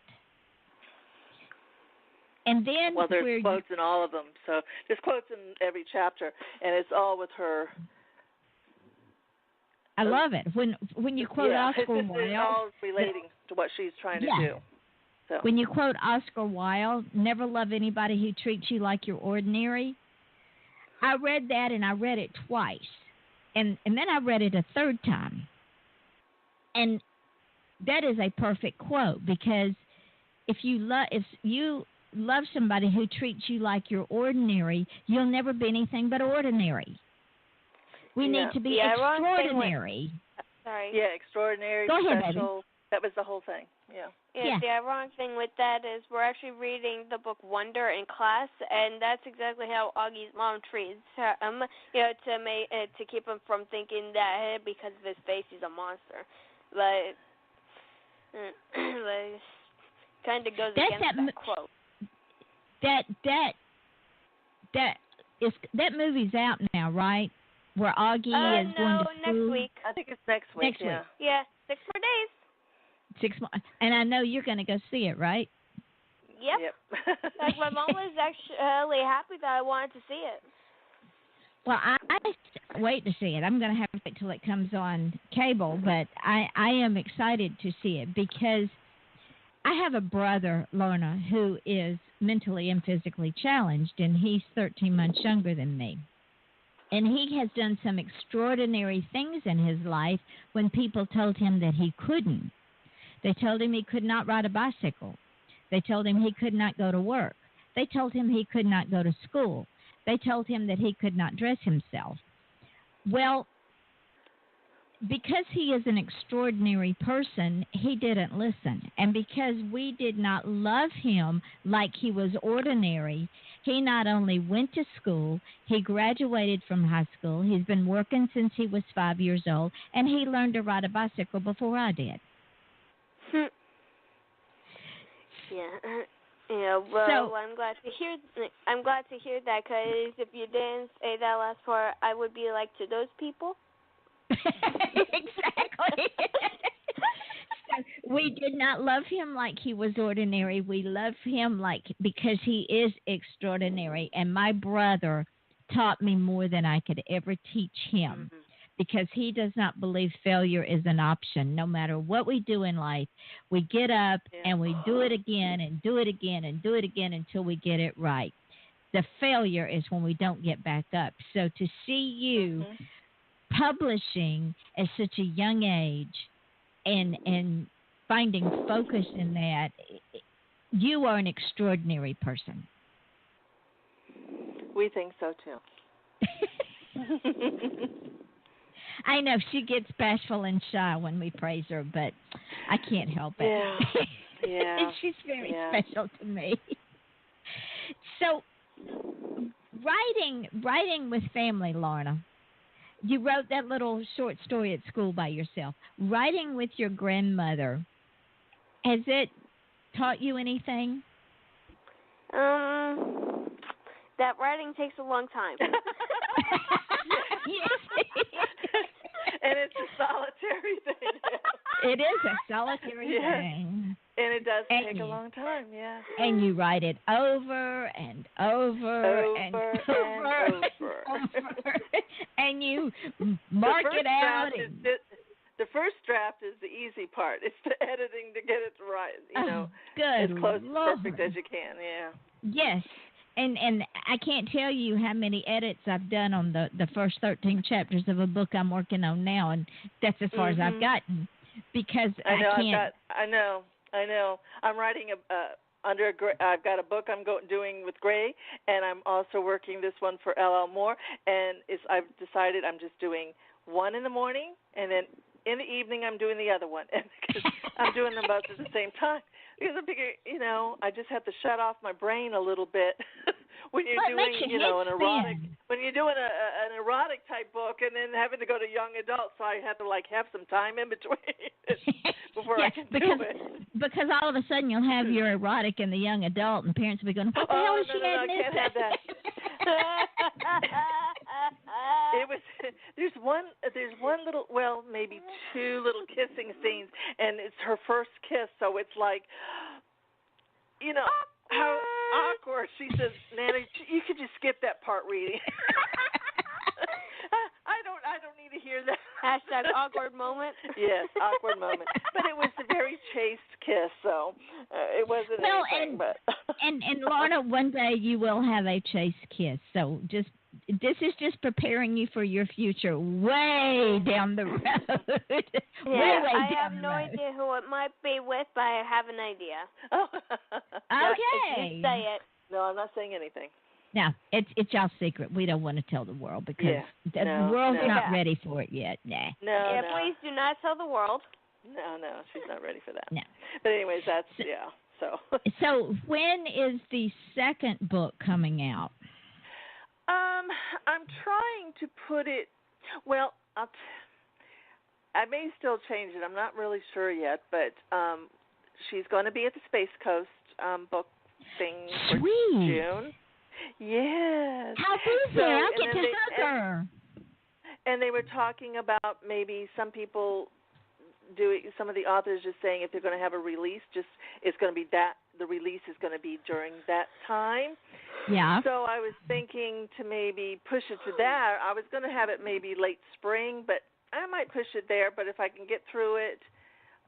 And then there's quotes in all of them. So there's quotes in every chapter, and it's all with her. I love it when you quote Oscar Wilde. It's all relating to what she's trying to do. So. When you quote Oscar Wilde, "Never love anybody who treats you like you're ordinary." I read that, and I read it twice, and then I read it a third time. And that is a perfect quote, because if you love somebody who treats you like you're ordinary, you'll never be anything but ordinary. We need to be extraordinary. Extraordinary, Go ahead, special. Baby. That was the whole thing. Yeah, the ironic thing with that is we're actually reading the book Wonder in class, and that's exactly how Augie's mom treats her, to keep him from thinking that because of his face he's a monster. But kind of goes against that quote. That movie's out now, right? Where Augie is going to school. Next week. I think it's next week. Yeah, 6 more days. 6 more, and I know you're going to go see it, right? Yep. Like my mom was actually happy that I wanted to see it. Well, I wait to see it. I'm going to have to wait till it comes on cable, but I am excited to see it because I have a brother, Larrna, who is mentally and physically challenged, and he's 13 months younger than me. And he has done some extraordinary things in his life when people told him that he couldn't. They told him he could not ride a bicycle. They told him he could not go to work. They told him he could not go to school. They told him that he could not dress himself. Well, because he is an extraordinary person, he didn't listen. And because we did not love him like he was ordinary, he not only went to school, he graduated from high school, he's been working since he was 5 years old, and he learned to ride a bicycle before I did. Yeah, well, I'm glad to hear that, because if you didn't say that last part, I would be like, to those people. Exactly. We did not love him like he was ordinary. We love him because he is extraordinary. And my brother taught me more than I could ever teach him, because he does not believe failure is an option. No matter what we do in life, we get up and we do it again and do it again and do it again until we get it right. The failure is when we don't get back up. So to see you publishing at such a young age and finding focus in that, you are an extraordinary person. We think so, too. I know she gets bashful and shy when we praise her, but I can't help it. Yeah. She's very special to me. So, writing with family, Larrna. You wrote that little short story at school by yourself. Writing with your grandmother, has it taught you anything? That writing takes a long time. Yes. And it's a solitary thing. It is a solitary thing. And it does take a long time, And you write it over and over and over. And you mark it out. The first draft is the easy part. It's the editing to get it right, as close to perfect as you can, Yes. And I can't tell you how many edits I've done on the first 13 chapters of a book I'm working on now, and that's as far as I've gotten, because I can't. I know. I'm writing I've got a book I'm doing with Gray, and I'm also working this one for L.L. Moore, and I've decided I'm just doing one in the morning, and then in the evening I'm doing the other one, and because I'm doing them both at the same time. Because I figure, I just have to shut off my brain a little bit when you're doing, an erotic. When you're doing an erotic type book, and then having to go to young adults, so I have to have some time in between before I can do it. Because all of a sudden you'll have your erotic and the young adult, and parents will be going, "What the hell is she adding this?" I can't have that. There's one little, maybe two little kissing scenes, and it's her first kiss, so it's like, how awkward. She says, "Nanny, you could just skip that part reading." I don't need to hear that. Hashtag awkward moment. Yes, awkward moment. But it was a very chaste kiss, so it wasn't anything. And Larrna, one day you will have a chaste kiss. So this is just preparing you for your future, way down the road. way I down have the no road. idea who it might be with, but I have an idea. Okay. You say it. No, I'm not saying anything. No, it's y'all's secret. We don't want to tell the world because the world's not ready for it yet. Nah. No. Please do not tell the world. No, she's not ready for that. No. But anyways, that's So. So when is the second book coming out? I'm trying to put it. Well, I may still change it. I'm not really sure yet, but she's going to be at the Space Coast book thing for June. Yes. How is there? I'll get to hug her. And they were talking about maybe some people some of the authors just saying if they're going to have a release, it's going to be the release is going to be during that time. Yeah. So I was thinking to maybe push it to that. I was going to have it maybe late spring, but I might push it there. But if I can get through it,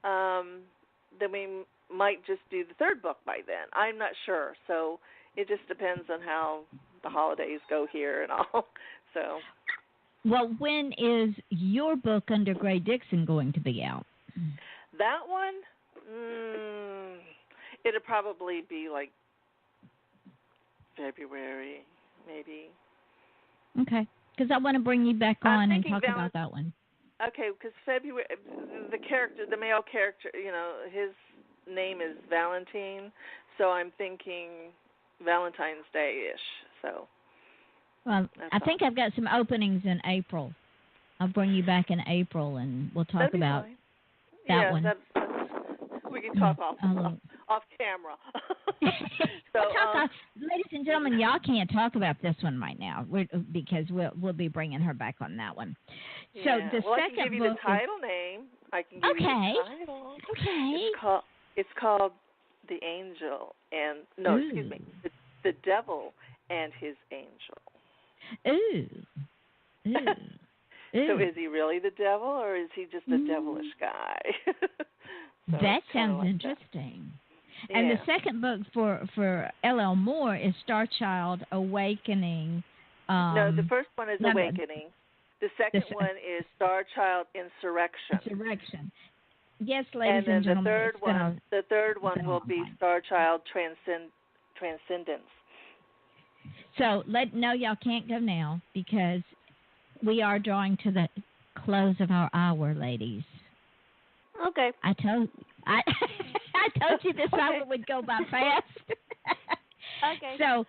then we might just do the third book by then. I'm not sure. So it just depends on how the holidays go here and all. So. Well, when is your book under Gray Dixon going to be out? That one, it'll probably be like February, maybe. Okay, because I want to bring you back on and talk about that one. Okay, because February, the male character, his name is Valentine, so I'm thinking Valentine's Day-ish, so. Well, I think I've got some openings in April. I'll bring you back in April, and we'll talk about that one. We can talk off camera. So, ladies and gentlemen, y'all can't talk about this one right now because we'll be bringing her back on that one. So the second I can give you the title name. I can give you the title. Okay. It's called The Angel and The Devil and His Angel. Ooh. So is he really the devil, or is he just a devilish guy? So that sounds like interesting. That. And Yeah. the second book for L.L. Moore is Star Child Awakening. No, the first one is Awakening. The second the one is Star Child Insurrection. Insurrection. Yes, ladies and then gentlemen. the third one will be Star Child Transcendence. So no, y'all can't go now because we are drawing to the close of our hour, ladies. Okay. I told you this hour would go by fast. Okay. So,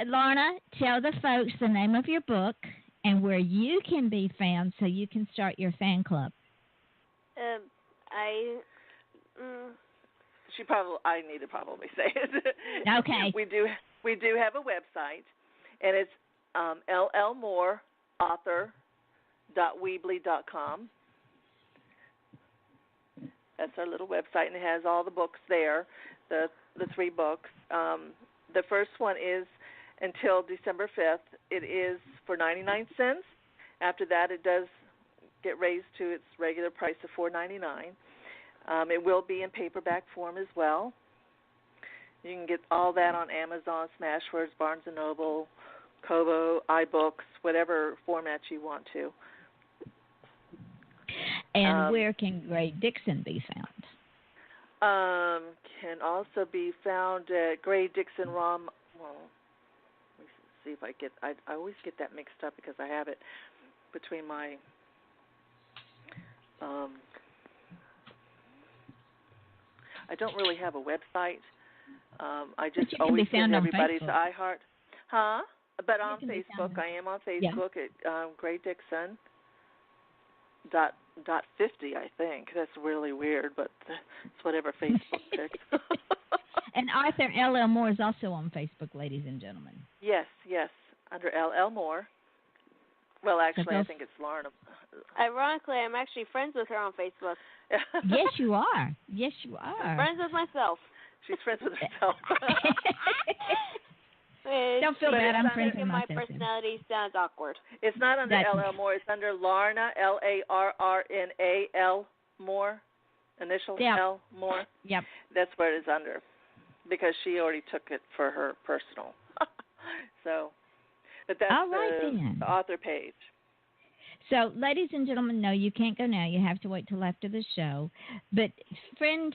Larrna, tell the folks the name of your book and where you can be found so you can start your fan club. I need to probably say it. Okay. We do have a website, and it's llmoreauthor.weebly.com. That's our little website, and it has all the books there, the 3 books. The first one is until December 5th. It is for 99 cents. After that, it does get raised to its regular price of $4.99. It will be in paperback form as well. You can get all that on Amazon, Smashwords, Barnes & Noble, Kobo, iBooks, whatever format you want to. And where can Gray Dixon be found? Can also be found at Gray Dixon Rom. Well, let me see if I get. I always get that mixed up because I have it between my. I don't really have a website. I just always send everybody to iHeart. Huh? But on Facebook, I am on Facebook at Gray Dixon. Dot 50, I think. That's really weird, but it's whatever Facebook picks. And Arthur L.L. Moore is also on Facebook, ladies and gentlemen. Yes, under L.L. Moore. Well, actually, I think it's Larrna. Ironically, I'm actually friends with her on Facebook. Yes, you are. I'm friends with myself. She's friends with herself. Don't feel bad. I'm friends with myself. My personality sounds awkward. It's not under L.L. Moore. It's under Larrna, Larrna, L. Moore, initial L. Moore. Yep. That's where it is under, because she already took it for her personal. So, but that's the author page. So, ladies and gentlemen, no, you can't go now. You have to wait till after the show. But friend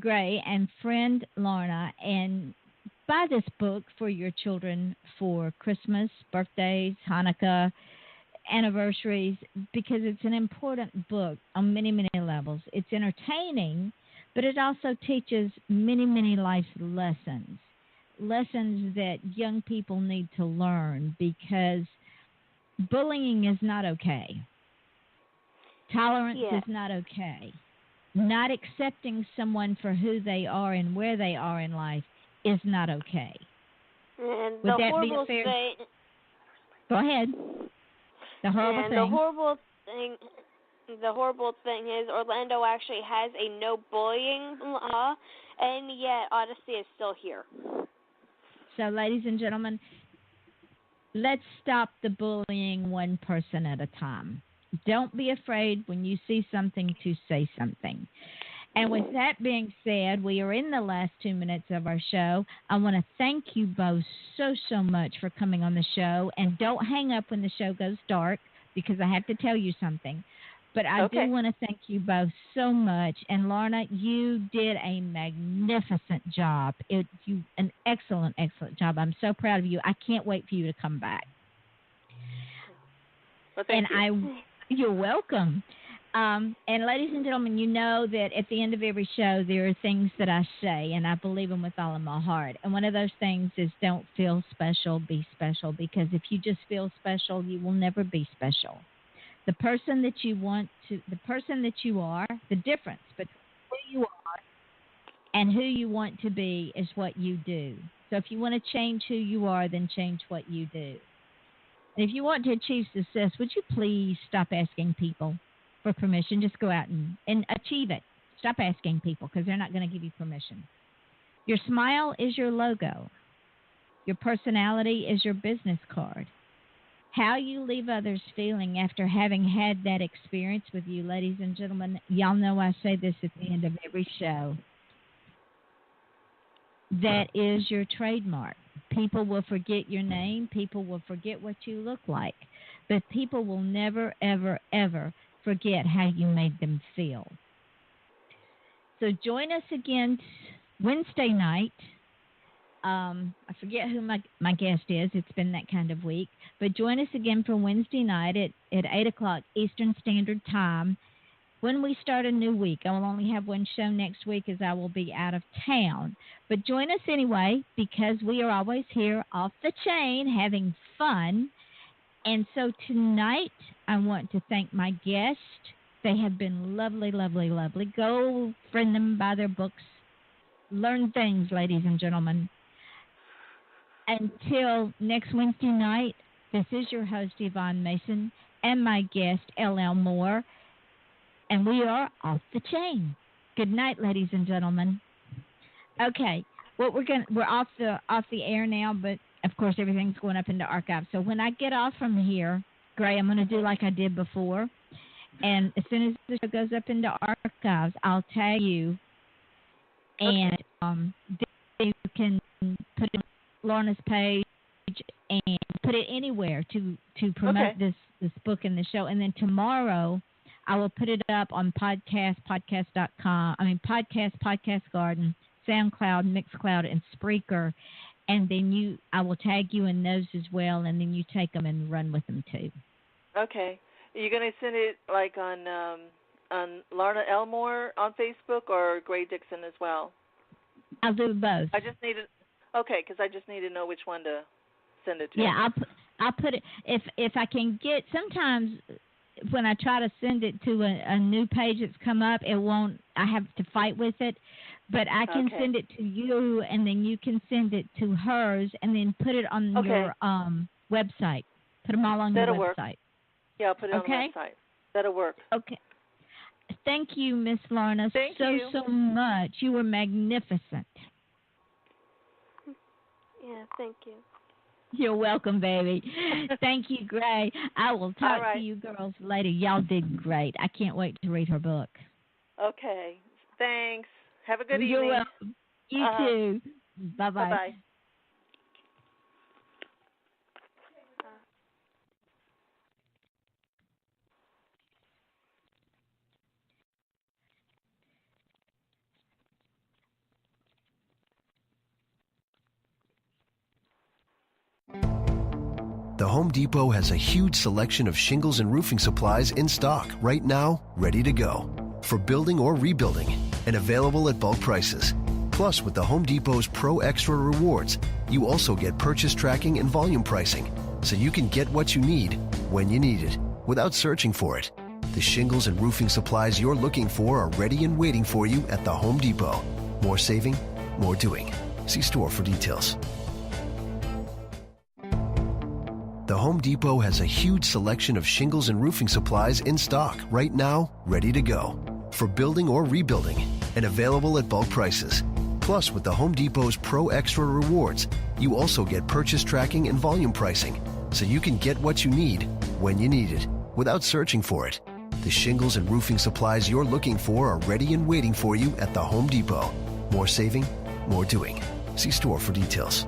Gray and friend Larrna, and buy this book for your children for Christmas, birthdays, Hanukkah, anniversaries, because it's an important book on many, many levels. It's entertaining, but it also teaches many, many life lessons that young people need to learn, because bullying is not okay. Tolerance is not okay. Not accepting someone for who they are and where they are in life is not okay. And Would that be a fair... Go ahead. The horrible thing is Orlando actually has a no bullying law, and yet Odyssey is still here. So, ladies and gentlemen, let's stop the bullying one person at a time. Don't be afraid when you see something to say something. And with that being said, we are in the last 2 minutes of our show. I want to thank you both so much for coming on the show. And don't hang up when the show goes dark, because I have to tell you something. But I do want to thank you both so much. And Larrna, you did a magnificent job. An excellent job. I'm so proud of you. I can't wait for you to come back. Well, thank you. You're welcome. And ladies and gentlemen, you know that at the end of every show, there are things that I say, and I believe them with all of my heart. And one of those things is don't feel special, be special. Because if you just feel special, you will never be special. The person that you are, the difference between who you are and who you want to be is what you do. So if you want to change who you are, then change what you do. And if you want to achieve success, would you please stop asking people for permission? Just go out and achieve it. Stop asking people, because they're not going to give you permission. Your smile is your logo. Your personality is your business card. how you leave others feeling after having had that experience with you, ladies and gentlemen. Y'all know I say this at the end of every show. That is your trademark. People will forget your name. People will forget what you look like. But people will never, ever, ever forget how you made them feel. So join us again Wednesday night. I forget who my guest is. It's been that kind of week. But join us again for Wednesday night at 8 o'clock Eastern Standard Time. When we start a new week, I will only have one show next week as I will be out of town. But join us anyway, because we are always here off the chain having fun. And so tonight I want to thank my guests. They have been lovely, lovely, lovely. Go friend them, buy their books. Learn things, ladies and gentlemen. Until next Wednesday night, this is your host, Yvonne Mason, and my guest, L.L. Moore. And we are off the chain. Good night, ladies and gentlemen. Okay, we're off the air now, but of course everything's going up into archive. So when I get off from here, Gray, I'm going to do like I did before, and as soon as the show goes up into archives, I'll tag you, and then you can put it on Larrna's page and put it anywhere to promote this book and the show, and then tomorrow I will put it up on podcast.com, Podcast Garden, SoundCloud, Mixcloud, and Spreaker. And then I will tag you in those as well, and then you take them and run with them too. Okay. Are you going to send it like on Larrna L. Moore on Facebook or Gray Dixon as well? I'll do both. I just need to know which one to send it to. Yeah, I'll put it, if I can get, sometimes when I try to send it to a new page that's come up, it won't, I have to fight with it. But I can send it to you, and then you can send it to hers, and then put it on your website. Put them all on your website. Work. Yeah, I'll put it on the website. That'll work. Okay. Thank you, Miss Larrna, so much. You were magnificent. Yeah, thank you. You're welcome, baby. Thank you, Gray. I will talk to you girls later. Y'all did great. I can't wait to read her book. Okay. Thanks. Have a good evening. You're welcome. You too. Bye-bye. Bye-bye. The Home Depot has a huge selection of shingles and roofing supplies in stock right now, ready to go. For building or rebuilding, and available at bulk prices. Plus, with the Home Depot's Pro Extra rewards, you also get purchase tracking and volume pricing, so you can get what you need when you need it, without searching for it. The shingles and roofing supplies you're looking for are ready and waiting for you at the Home Depot. More saving, more doing. See store for details. The Home Depot has a huge selection of shingles and roofing supplies in stock right now, ready to go. For building or rebuilding, and available at bulk prices. Plus, with the Home Depot's Pro Extra rewards, you also get purchase tracking and volume pricing, so you can get what you need when you need it, without searching for it. The shingles and roofing supplies you're looking for are ready and waiting for you at the Home Depot. More saving, more doing. See store for details.